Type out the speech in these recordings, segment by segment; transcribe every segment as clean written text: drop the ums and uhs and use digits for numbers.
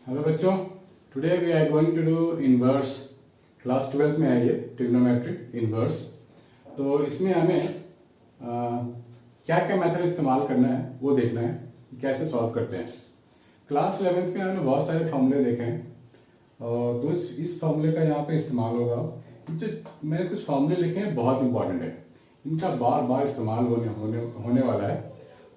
Hello बच्चों, today we are going to do inverse. Class 12 में है ये ट्रिग्नोमेट्री इनवर्स। तो इसमें हमें क्या क्या मेथड इस्तेमाल करना है वो देखना है, कैसे सॉल्व करते हैं। क्लास 11th में हमने बहुत सारे फॉर्मूले देखे हैं और तो इस फॉर्मूले का यहाँ पे इस्तेमाल होगा। जो मैंने कुछ फॉर्मूले लिखे हैं बहुत इंपॉर्टेंट है, इनका बार बार इस्तेमाल होने वाला है।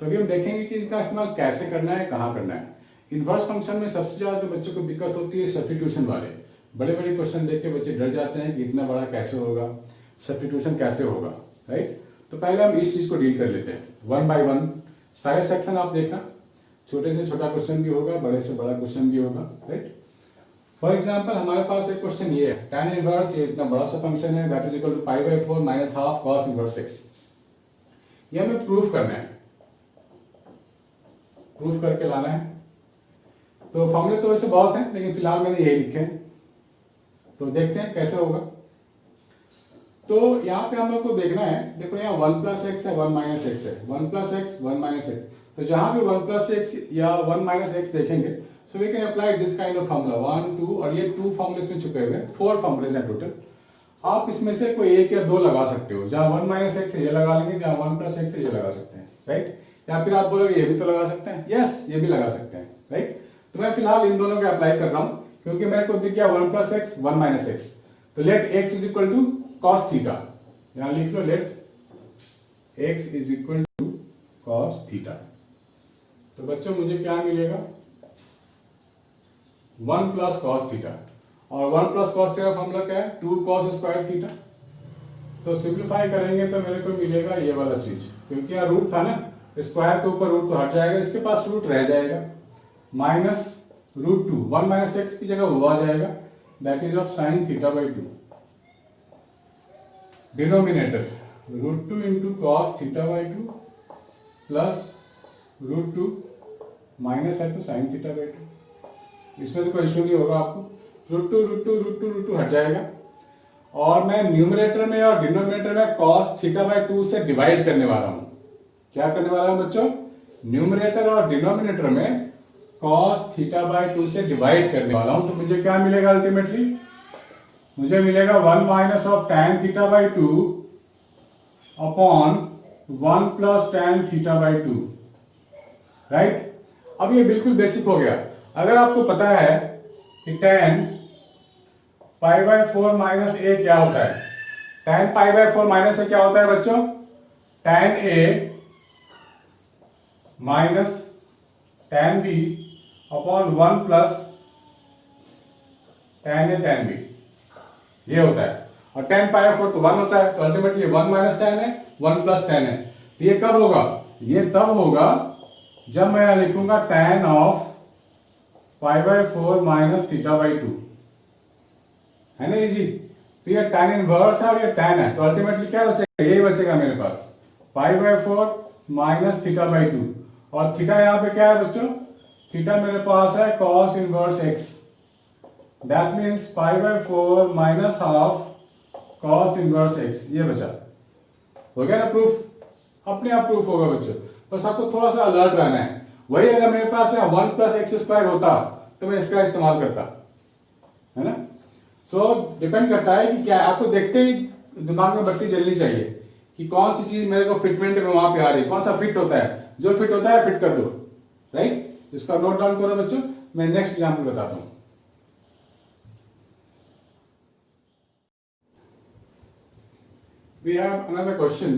तो अभी हम देखेंगे कि इनका इस्तेमाल कैसे करना है, कहाँ करना है। इनवर्स फंक्शन में सबसे ज़्यादा तो बच्चों को दिक्कत होती है सब्स्टिट्यूशन वाले। बड़े बड़े क्वेश्चन देख के बच्चे डर जाते हैं कि इतना बड़ा कैसे होगा, सब्स्टिट्यूशन कैसे होगा, राइट। तो पहले हम इस चीज़ को डील कर लेते हैं वन बाय वन। सारे सेक्शन आप देखना, छोटे से छोटा क्वेश्चन भी होगा, बड़े से बड़ा क्वेश्चन भी होगा, राइट। फॉर एग्जाम्पल हमारे पास एक क्वेश्चन ये है, tan इनवर्स, ये इतना बड़ा सा फंक्शन है, that is equal to pi by 4 minus half cos inverse x. ये हमें प्रूफ करना है, प्रूफ करके लाना है। तो फॉर्मूले तो वैसे बहुत हैं, लेकिन फिलहाल मैंने यही लिखे हैं। तो देखते हैं कैसे होगा। तो यहाँ पे हम लोग को देखना है, देखो यहाँ 1 प्लस एक्स है, 1 माइनस एक्स है, 1 प्लस एक्स 1 माइनस एक्स। तो जहां भी 1 प्लस एक्स या 1 माइनस एक्स देखेंगे, so we can apply this kind of formula 1 2, और ये 2 फॉर्मूले इसमें छुपे हुए हैं, 4 फॉर्मूले हैं टोटल। आप इसमें से कोई एक या दो लगा सकते हो। जहां 1 माइनस एक्स है ये लगा लेंगे, जहां 1 प्लस एक्स है ये लगा सकते हैं, राइट। या फिर आप बोलोगे ये भी तो लगा सकते हैं, यस ये भी लगा सकते हैं, राइट। तो मैं फिलहाल इन दोनों के अप्लाई कर रहा हूं, क्योंकि मेरे को दिख गया 1 प्लस एक्स 1 माइनस एक्स। तो let x is equal to cos theta, यहां लिख लो let x is equal to cos theta. तो बच्चों मुझे क्या मिलेगा, 1 प्लस कॉस थीटा, और 1 प्लस कॉस थीटा फॉर्मूला क्या है, 2 कॉस स्क्वायर थीटा। तो सिंप्लीफाई करेंगे तो मेरे को मिलेगा ये वाला चीज, क्योंकि यहाँ रूट था ना, स्क्वायर के ऊपर रूट तो हट जाएगा, इसके पास रूट रह जाएगा, माइनस रूट 2, 1 माइनस एक्स की जगह वो आ जाएगा, that is of sine theta by 2। Denominator root 2 into cos theta by 2 plus root 2 minus है तो साइन थीटा बाई 2। इसमें तो कोई इशू नहीं होगा आपको, root two root two root two root two हट जाएगा। और मैं न्यूमरेटर में और डिनोमिनेटर में कॉस थीटा बाई 2 से डिवाइड करने वाला हूं। क्या करने वाला हूं बच्चों, न्यूमरेटर और डिनोमिनेटर में कॉस थीटा बाई 2 से डिवाइड करने वाला हूं। तो मुझे क्या मिलेगा अल्टीमेटली, मुझे मिलेगा 1 minus of tan theta by 2 upon 1 plus tan theta by 2, right. अब ये बिल्कुल बेसिक हो गया। अगर आपको पता है कि tan pi by 4 minus A क्या होता है, tan pi by 4 minus A क्या होता है बच्चों, tan A minus tan B upon 1 plus tan A tan B, ये होता है। और tan पाई बाई 4 तो 1 होता है, तो अल्टीमेटली 1 माइनस tan है 1 प्लस tan है। तो ये कब होगा, ये तब होगा जब मैं लिखूंगा tan of pi by 4 minus theta by 2, है ना, इजी। तो ये tan इनवर्स है और ये tan है, तो अल्टीमेटली क्या बचेगा, यही बचेगा मेरे पास, pi by 4 minus theta by 2। और थीटा यहाँ पे क्या है बच्चों, थीटा मेरे पास है cos inverse x, that means pi by 4 minus half cos inverse x। ये बचा, हो गया ना प्रूफ, अपने आप प्रूफ होगा बच्चों। बस आपको थोड़ा सा अलर्ट रहना है। वही अगर मेरे पास 1 प्लस एक्स स्क्वायर होता तो मैं इसका इस्तेमाल करता, है ना। सो डिपेंड करता है कि क्या आपको देखते ही दिमाग में बत्ती जलनी चाहिए कि कौन सी चीज मेरे को फिटमेंट में वहां पे आ रही है, कौन सा फिट होता है, जो फिट होता है फिट कर दो, राइट। इसका नोट डाउन करो बच्चों, मैं नेक्स्ट एग्जाम्पल बताता हूं। We have another question,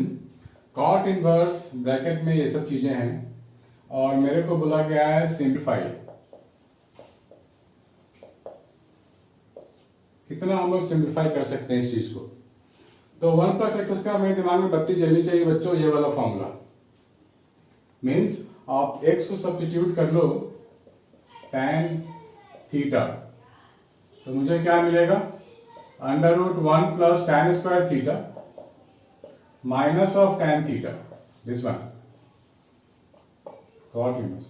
cot inverse, bracket में ये सब चीजें हैं और मेरे को बोला गया है सिंप्लीफाई। कितना हम लोग सिंप्लीफाई कर सकते हैं इस चीज को। तो 1 प्लस एक्स का मेरे दिमाग में बत्ती जलनी चाहिए बच्चों, ये वाला फॉर्मूला मीन्स आप x को सब्स्टिट्यूट कर लो tan थीटा, तो मुझे क्या मिलेगा, under root 1 plus tan square theta minus of tan theta, this one cot inverse.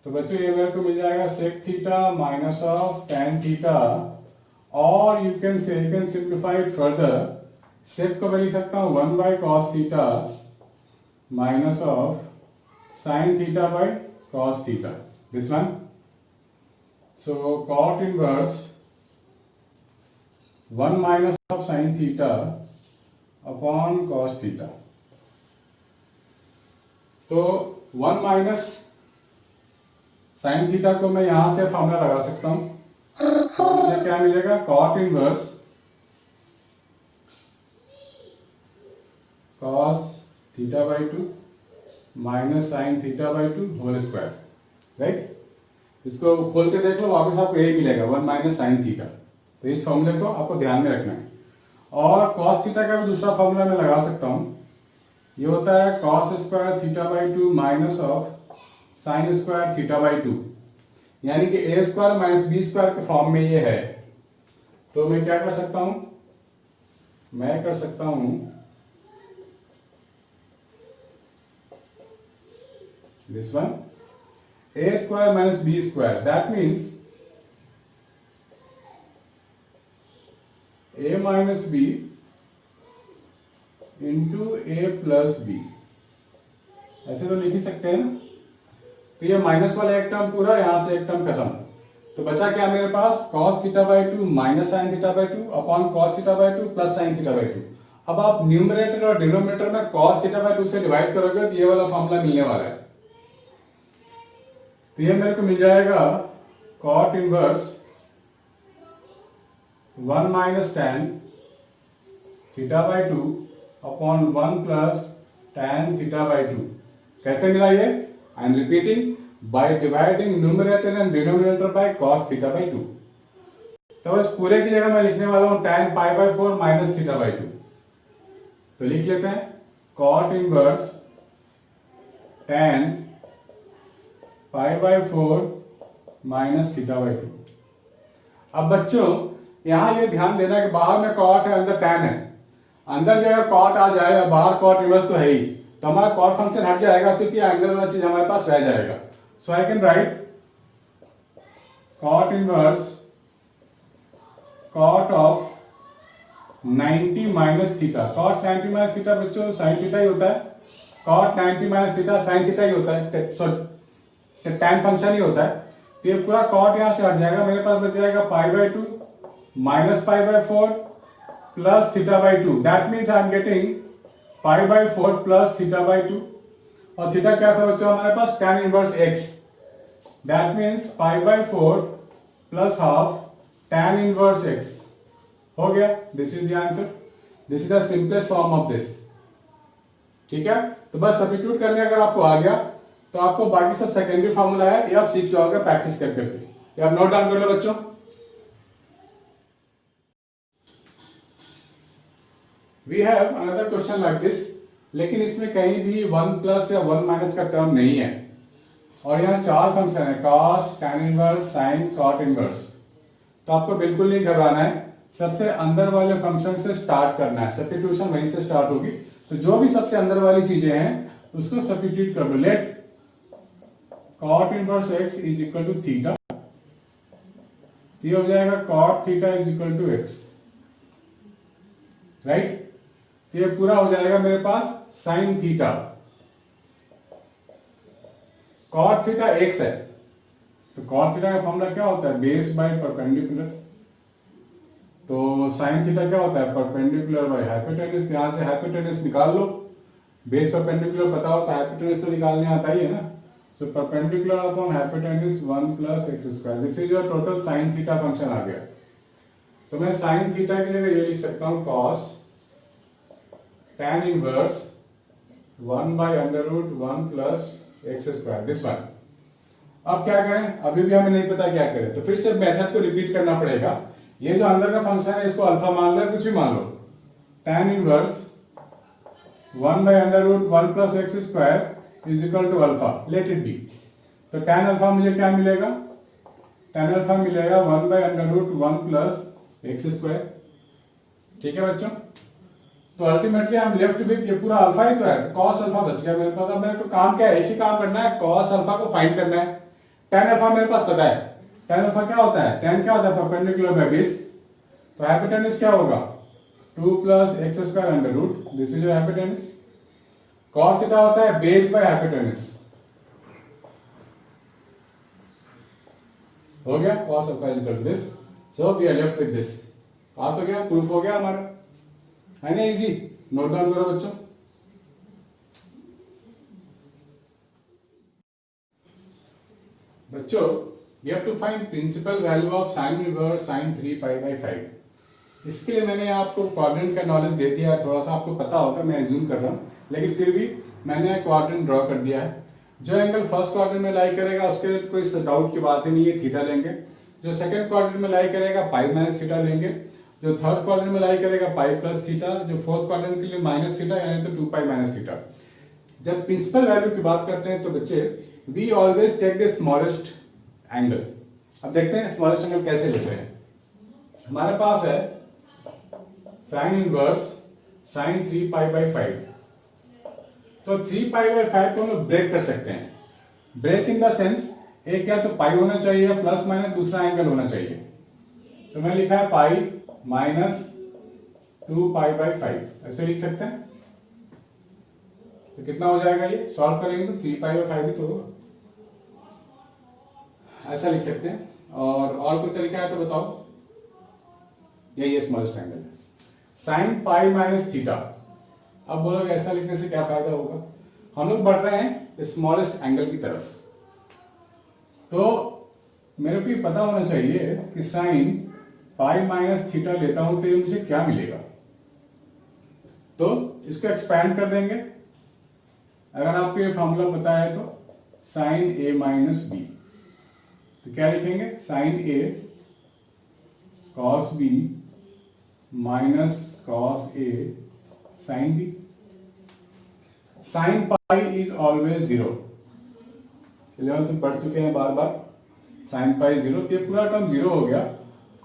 तो बच्चों ये मेरे को मिल जाएगा sec theta minus of tan theta, और you can simplify it further. Sec को मैं लिख सकता हूं 1 बाई cos theta minus of sine theta by cos theta, this one. So cot inverse 1 minus of sin theta upon cos theta. तो 1 minus sine theta को मैं यहां से फॉर्मूला लगा सकता हूं, तो मुझे क्या मिलेगा, cot inverse cos theta by 2 minus sine theta by 2 whole square, right. इसको खोल के देख लो, वापस आपको यही मिलेगा 1 माइनस साइन थीटा। तो इस फॉर्मूले को आपको ध्यान में रखना है। और कॉस थीटा का भी दूसरा फॉर्मूला मैं लगा सकता हूं, ये होता है cos square theta by 2 minus of sine square theta by 2, यानी कि ए स्क्वायर माइनस बी स्क्वायर के फॉर्म में ये है। तो मैं क्या कर सकता हूं, मैं कर सकता हूं this one a square minus b square, that means a minus b into a plus b, ऐसे तो लिख ही सकते हैं ना। तो ये माइनस वाला एक टर्म पूरा, यहां से एक टर्म खत्म, तो बचा क्या मेरे पास, cos theta by 2 minus sine theta by 2 upon cos theta by 2 plus sign theta by 2। अब आप न्यूमरेटर और डिनोमिनेटर में cos थीटा बाई 2 से डिवाइड करोगे तो ये वाला फॉर्मूला मिलने वाला है। तो ये मेरे को मिल जाएगा cot inverse 1 minus tan theta by 2 upon 1 plus tan theta by 2। कैसे मिला ये, I am repeating, by dividing numerator and denominator by cos theta by 2। तो इस पूरे की जगह मैं लिखने वाला हूं tan pi by 4 minus theta by 2। तो लिख लेते हैं cot inverse tan pi by 4 minus theta by 2। अब बच्चों यहां ये ध्यान देना कि बाहर में कॉट है, अंदर टैन है। अंदर जो है कॉट आ जाए, बाहर कॉट इनवर्स तो है ही, तो हमारा कॉट फंक्शन हट जाएगा, सिर्फ ये एंगल वाला चीज हमारे पास रह जाएगा। So I can write cot inverse cot of 90 minus theta. Cot 90 minus theta बच्चों साइन थीटा ही होता है, cot 90 minus theta sine theta ही होता है, सॉरी टैन फंक्शन ही होता है। तो ये पूरा कॉट यहां से हट जाएगा, मेरे पास बच जाएगा pi by 2 minus pi by 4 plus theta by 2। That means I am getting pi by 4 plus theta by 2। और थीटा क्या था बच्चों हमारे पास, tan inverse x। That means pi by 4 plus half tan inverse x हो गया। This is the answer, this is the simplest form of this. ठीक है, तो बस सब्स्टिट्यूट करने अगर आपको आ गया तो आपको बाकी सब सेकेंडरी फॉर्मूला है ये आप सीख जाओगे प्रैक्टिस कर करके। ये आप नोट डाउन कर लो बच्चों। We have another question like this, लेकिन इसमें कहीं भी 1 प्लस या 1 माइनस का टर्म नहीं है, और यहाँ 4 फंक्शन है, cos, tan inverse, sin, cot inverse. तो आपको बिल्कुल नहीं घबराना है, सबसे अंदर वाले फंक्शन से स्टार्ट करना है, सब्स्टिट्यूशन वहीं से स्टार्ट होगी। तो जो भी सबसे अंदर वाली चीजें हैं उसको सब्स्टिट्यूट कर लो। Let cot inverse x is equal to theta, ये हो जाएगा cot theta is equal to x, right. ये पूरा हो जाएगा मेरे पास sin theta, cot theta x है, तो cot थीटा का फॉर्मूला क्या होता है, बेस बाय परपेंडिकुलर। तो sin थीटा क्या होता है, परपेंडिकुलर बाय हाइपोटेनस। यहां से हाइपोटेनस निकाल लो, बेस परपेंडिकुलर पता होता है, हाइपोटेनस तो निकालने आता ही है ना। So perpendicular upon hypotenuse 1 plus x square, this is your total sin theta function आ गया। तो मैं sin थीटा की जगह ये लिख सकता हूँ cos tan इनवर्स 1 by under root 1 plus x square, this one। अब क्या करें, अभी भी हमें नहीं पता क्या करें, तो फिर से मेथड को रिपीट करना पड़ेगा। ये जो अंदर का फंक्शन है इसको अल्फा मान लो, कुछ भी मान लो, tan इनवर्स 1 by under root 1 plus x square is equal to alpha, let it be. तो tan अल्फा मुझे क्या मिलेगा, tan अल्फा मिलेगा 1 by under root 1 plus x square. ठीक है बच्चों, तो अल्टीमेटली हम लेफ्ट विथ ये पूरा अल्फा ही तो है, तो cos अल्फा बच गया मेरे पास। अब मेरे को काम क्या है, एक ही काम करना है, cos अल्फा को फाइंड करना है। tan अल्फा मेरे पास पता है, tan अल्फा क्या होता है, tan क्या होता है, परपेंडिकुलर बाय बेस। तो हाइपोटेनस क्या होगा, 2 plus x square under root, this is your hypotenuse. cos theta होता है बेस बाय हाइपोटेनस। हो गया cos alpha is equal to this, so we are left with this. आ तो गया, प्रूफ हो गया हमारा, है ना इजी। नोट डाउन करो बच्चों। बच्चों you have to find principal value of sin inverse sin 3 pi by 5। इसके लिए मैंने आपको क्वाड्रेंट का नॉलेज दे दिया है, थोड़ा सा आपको पता होगा, मैं एज्यूम कर रहा हूँ, लेकिन फिर भी मैंने क्वाड्रेंट ड्रॉ कर दिया है। जो एंगल फर्स्ट क्वाड्रेंट में लाई करेगा उसके लिए तो कोई डाउट की बात ही नहीं है, थीटा लेंगे। जो सेकंड क्वाड्रेंट में लाई करेगा पाई माइनस थीटा लेंगे। जो थर्ड क्वाड्रेंट में लाई करेगा पाई प्लस थीटा। जो फोर्थ क्वाड्रेंट के लिए माइनस थीटा यानी तो 2 पाई माइनस थीटा। जब प्रिंसिपल वैल्यू की बात करते हैं तो बच्चे we always take the smallest angle. अब देखते हैं स्मॉलेस्ट एंगल कैसे लेते हैं। हमारे पास है sine inverse sine 3 pi by 5। तो 3 पाई बाई 5 को हम लोग ब्रेक कर सकते हैं। ब्रेक इन द सेंस, एक या तो पाई होना चाहिए या प्लस माइनस दूसरा एंगल होना चाहिए। तो मैं लिखा है पाई माइनस 2 पाई बाई 5, ऐसे लिख सकते हैं। तो कितना हो जाएगा, ये सॉल्व करेंगे तो 3 पाई बाई 5 ही तो होगा, ऐसा लिख सकते हैं। और कोई तरीका है तो बताओ। यही स्मॉलेस्ट एंगल है साइन पाई माइनस थीटा। अब बोलोगे ऐसा लिखने से क्या फायदा होगा, हम लोग बढ़ रहे हैं स्मॉलेस्ट एंगल की तरफ। तो मेरे को ये पता होना चाहिए कि साइन पाई माइनस थीटा लेता हूं तो ये मुझे क्या मिलेगा। तो इसको एक्सपैंड कर देंगे। अगर आपको ये फॉर्मूला पता है तो साइन ए माइनस बी, तो क्या लिखेंगे, sine A cos B minus cos A sine B. Sine pi is always 0, 11th में पढ़ चुके हैं बार बार। साइन पाई 0, तो ये पूरा टर्म 0 हो गया।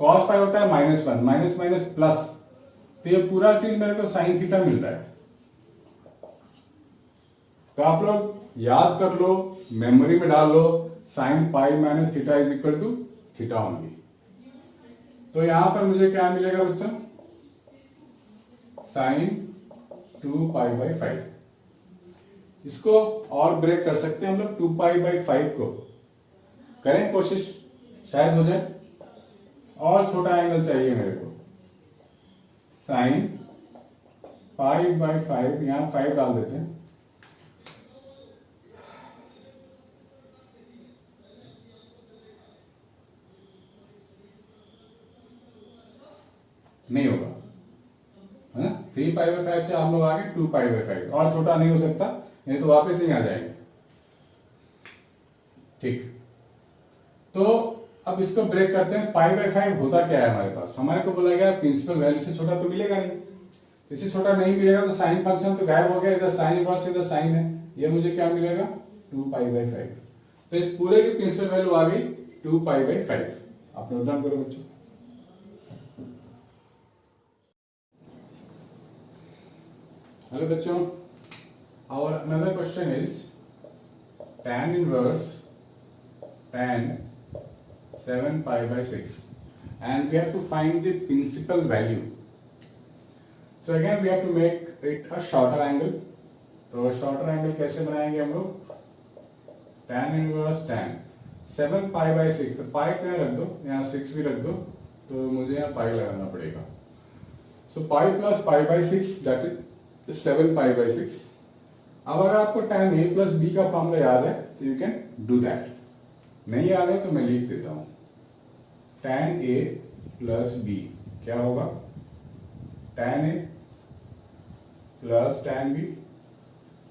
कॉस पाई होता है -1, माइनस माइनस प्लस, तो ये पूरा चीज मेरे को साइन थीटा मिल रहा है। तो आप लोग याद कर लो, मेमोरी में डाल लो, sine pi minus theta is equal to theta only. तो यहां पर मुझे क्या मिलेगा बच्चों, साइन 2 पाई बाई 5। इसको और ब्रेक कर सकते हैं हम लोग, 2 पाई बाई 5 को करें कोशिश, शायद हो जाए। और छोटा एंगल चाहिए मेरे को, साइन पाई बाई 5, यहां 5 डाल देते हैं। नहीं होगा, है ना। 3 पाई बाई 5 से हम लोग आगे 2 पाई बाई 5, और छोटा नहीं हो सकता, नहीं तो वापस ही आ जाएंगे। ठीक, तो अब इसको ब्रेक करते हैं। पाई बाई 5 होता क्या है हमारे पास, हमारे को बोला गया प्रिंसिपल वैल्यू से छोटा तो मिलेगा नहीं। इससे छोटा नहीं मिलेगा तो साइन फंक्शन तो गायब हो गया, इधर साइन इनवर्स इधर साइन है, ये मुझे क्या मिलेगा 2 पाई बाई 5। तो इस पूरे की प्रिंसिपल वैल्यू आ गई 2 पाई बाई 5। आप नोट डाउन करो बच्चों। हेलो बच्चों, our another question is tan inverse tan 7 pi by 6 and we have to find the principal value. So again we have to make it a shorter angle. तो shorter angle कैसे बनाएंगे हम लोग, tan inverse tan 7 pi by 6, तो पाई तो यहाँ रख दो, यहाँ 6 भी रख दो, तो मुझे यहाँ पाई लगाना पड़ेगा। So pi plus pi by 6 that is 7 pi by 6। अब अगर आपको tan a प्लस बी का फॉर्मूला याद है तो यू कैन डू दैट, नहीं याद है तो मैं लिख देता हूं। tan a प्लस बी क्या होगा, tan a plus tan b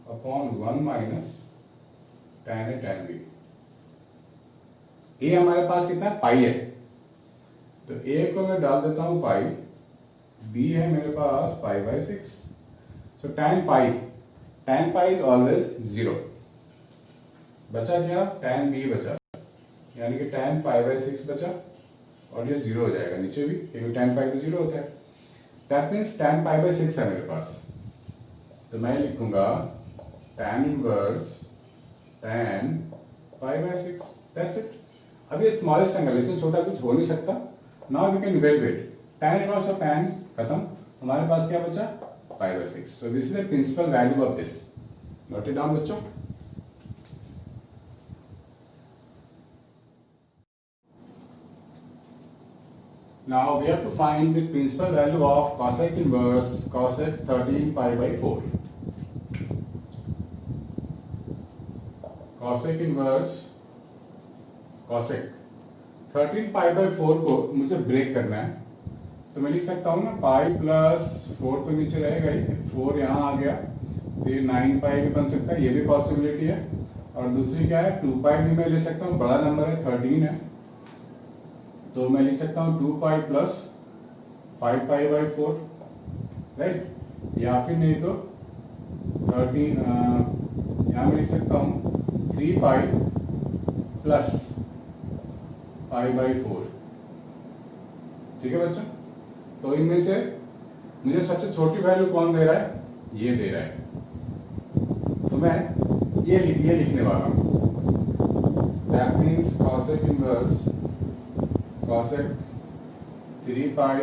upon 1 minus tan a tan b। a हमारे पास कितना पाई है, तो a को मैं डाल देता हूं पाई, b है मेरे पास pi by 6। So tan pi is always 0। बचा क्या, tan b बचा, यानी कि tan पाई बाई 6 बचा, और ये 0 हो जाएगा नीचे भी, क्योंकि tan पाई तो 0 होता है। That means tan pi by 6 है मेरे पास, तो मैं लिखूंगा tan inverse tan pi by 6। That's it. अब ये स्मॉलेस्ट एंगल, इसमें छोटा कुछ हो नहीं सकता। Now we can evaluate tan inverse और tan खत्म, हमारे पास क्या बचा pi by 6। So this is the principal value of this. Note it down बच्चों। Now we have to find the principal value of cosec inverse cosec 13 pi by 4. Cosec inverse cosec 13 pi by 4 को मुझे break करना है, तो मैं लिख सकता हूँ ना पाई प्लस 4 तो नीचे रहेगा ही, 4 यहाँ आ गया तो ये 9 पाई भी बन सकता है, ये भी पॉसिबिलिटी है। और दूसरी क्या है 2 पाई भी मैं ले सकता हूँ, बड़ा नंबर है 13 है, तो मैं लिख सकता हूँ 2 pi plus 5 pi by 4, right. या फिर नहीं तो 13 यहाँ मैं लिख सकता हूँ 3 पाई प्लस पाई बाई 4। ठीक है बच्चों, तो इनमें से मुझे सबसे छोटी वैल्यू कौन दे रहा है, ये दे रहा है, तो मैं ये लिखने वाला हूँ। That means cosec inverse cosec 3 pi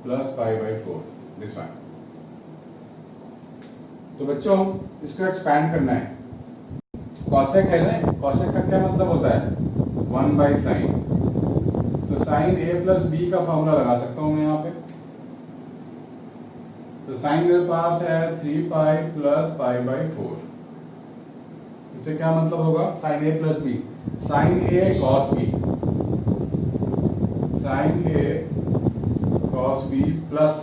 plus pi by 4, this one. तो बच्चों इसको एक्सपैंड करना है, cosec है ना, cosec का क्या मतलब होता है 1 बाई साइन, तो साइन a प्लस बी का फॉर्मूला लगा सकता हूँ मैं यहाँ पे। तो साइन मेरे पास है 3 पाई प्लस पाई बाई 4, इससे क्या मतलब होगा sine a plus B, sine a cos B, sine a cos B plus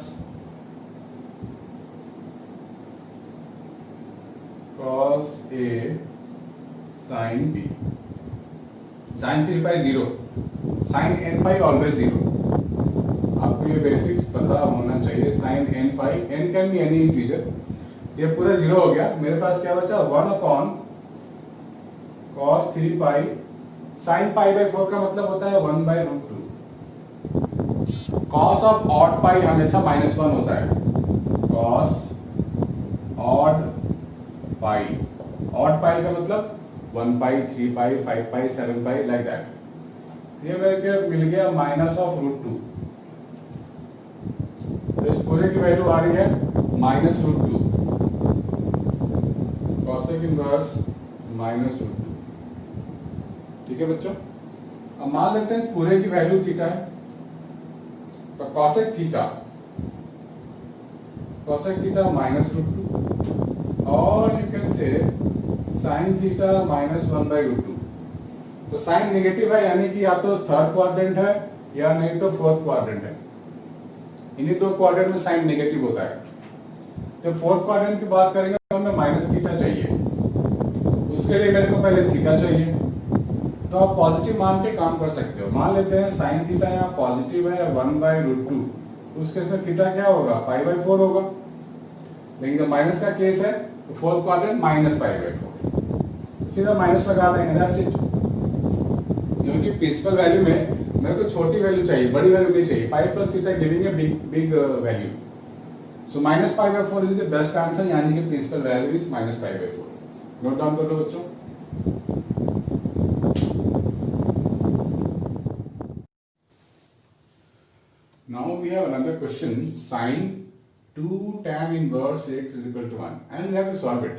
cos a sine B, sine 3 pi 0, sine n pi always 0, आपको ये बेसिक्स पता होना चाहिए। Sine n pi, n can be any integer, ये पूरा 0 हो गया, मेरे पास क्या बचा 1 upon cos 3 pi, sine pi by 4 का मतलब होता है 1 by root 2। Cos of odd pi हमेशा -1 होता है, cos odd pi, odd pi का मतलब 1 पाई 3 पाई 5 पाई 7 पाई लाइक दैट। ये मेरे को मिल गया माइनस ऑफ रूट 2, तो इस पूरे की वैल्यू आ रही है minus root 2, cosec inverse minus root 2। ठीक है बच्चों, अब मान लेते हैं इस पूरे की वैल्यू थीटा है, तो कॉसेक थीटा माइनस रूट 2, और you can say sine theta minus 1 by root 2। तो साइन नेगेटिव है, यानी कि या तो थर्ड क्वाड्रेंट है या नहीं तो फोर्थ क्वाड्रेंट है, इन्हीं दो क्वाड्रेंट में साइन नेगेटिव होता है। जब फोर्थ क्वाड्रेंट की बात करेंगे तो हमें माइनस थीटा चाहिए, उसके लिए मेरे को पहले थीटा चाहिए, तो आप पॉजिटिव मान के काम कर सकते हो। मान लेते हैं साइन थीटा यहाँ पॉजिटिव है 1 बाई रूट 2, तो उस केस में थीटा क्या होगा पाई बाई 4 होगा, लेकिन जब माइनस का केस है तो fourth quadrant minus pi by 4, सीधा माइनस लगा देंगे, दैट्स इट। क्योंकि प्रिंसिपल वैल्यू में मेरे को छोटी वैल्यू चाहिए, बड़ी वैल्यू नहीं चाहिए, pi plus theta giving a big value, so minus pi by 4 is the best answer, यानी कि principal value is minus pi by 4। Note down कर लो बच्चों। Now we have another question, sin 2 tan inverse x is equal to 1, and we have to solve it.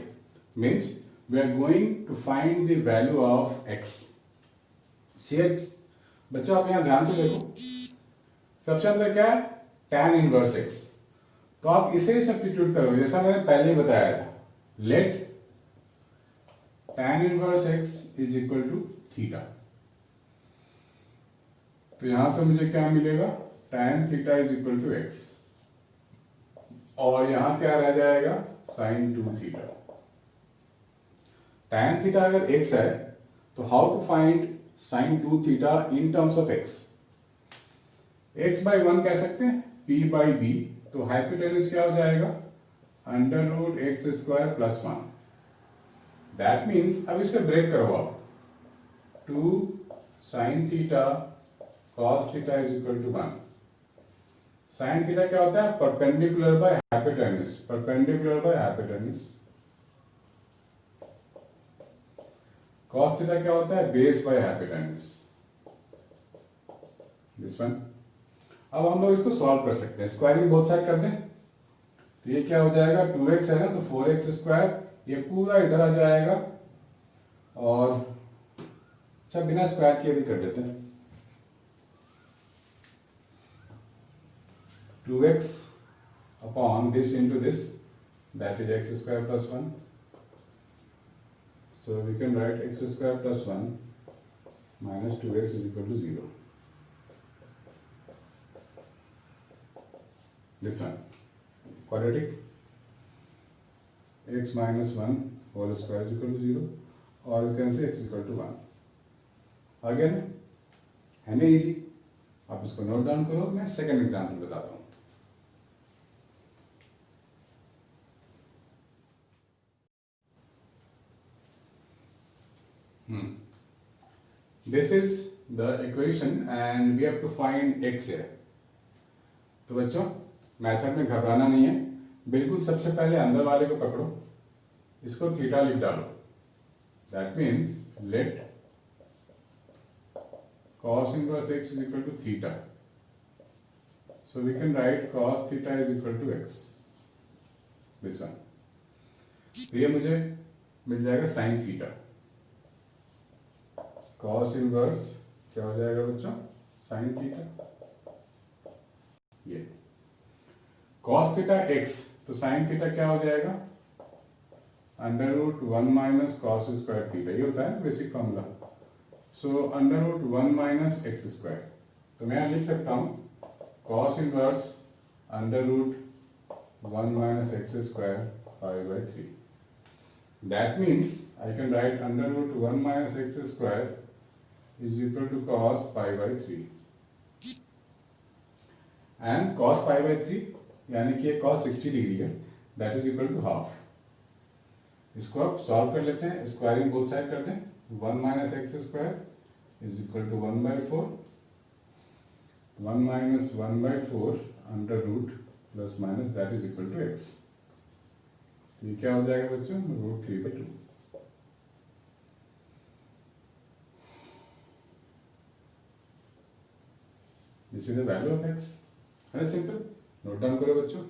Means we are going to find the value of x. बच्चों आप यहाँ ध्यान से देखो, सबसे अंदर क्या है tan इनवर्स x, तो आप इसे सब्स्टिट्यूट करो जैसा मैंने पहले ही बताया था, let tan inverse x is equal to theta, तो यहां से मुझे क्या मिलेगा tan theta is equal to x, और यहां क्या रह जाएगा sin 2 थीटा। tan थीटा अगर x है तो how to find sin 2 theta in terms of x, x by 1 कह सकते हैं p बाई b, तो हाइपोटेन्यूज क्या हो जाएगा under root x square plus 1। That means अब इसे ब्रेक करो आप, 2 sin theta cos theta is equal to 1। sin theta क्या होता है perpendicular by hypotenuse, perpendicular by hypotenuse. cos theta क्या होता है base by hypotenuse, this one. अब हम लोग इसको सॉल्व कर सकते हैं, स्क्वायरिंग बोथ साइड कर दें, तो ये क्या हो जाएगा 2x है ना, तो 4x स्क्वायर, ये पूरा इधर आ जाएगा, और अच्छा बिना स्क्वायर किए भी कर देते हैं, 2x upon this into this, that is x square plus 1. So we can write x square plus 1 minus 2x is equal to 0. This one, quadratic, x minus 1 whole square is equal to 0, or you can say x equal to 1. Again, है ना easy. आप इसको note down करो, मैं second example बताता हूँ. This is the equation and we have to find x here. तो बच्चों मेथड में घबराना नहीं है, बिल्कुल सबसे पहले अंदर वाले को पकड़ो, इसको थीटा लिख डालो. That means let cos inverse x is equal to theta. So we can write cos theta is equal to x. This one. तो ये मुझे मिल जाएगा sin theta. Cos inverse क्या हो जाएगा बच्चों? sin theta. ये cos theta x, तो sin theta क्या हो जाएगा? Under root 1 minus cos square theta. ये होता है basic formula. So under root 1 minus x square. तो मैं यहाँ लिख सकता हूँ cos inverse under root 1 minus x square 5/3. That means I can write under root 1 minus x square is equal to cos 5/3. And cos 5/3 यानी कि cos 60 degree है, that is equal to half. इसको आप सॉल्व कर लेते हैं, squaring both side करते हैं. 1 minus x square is equal to 1/4. 1 minus 1/4 under root plus minus that is equal to x. तो ये क्या हो जाएगा बच्चों? Root 3/2. This is the value of x. है ना सिंपल. नोट डाउन करो बच्चों.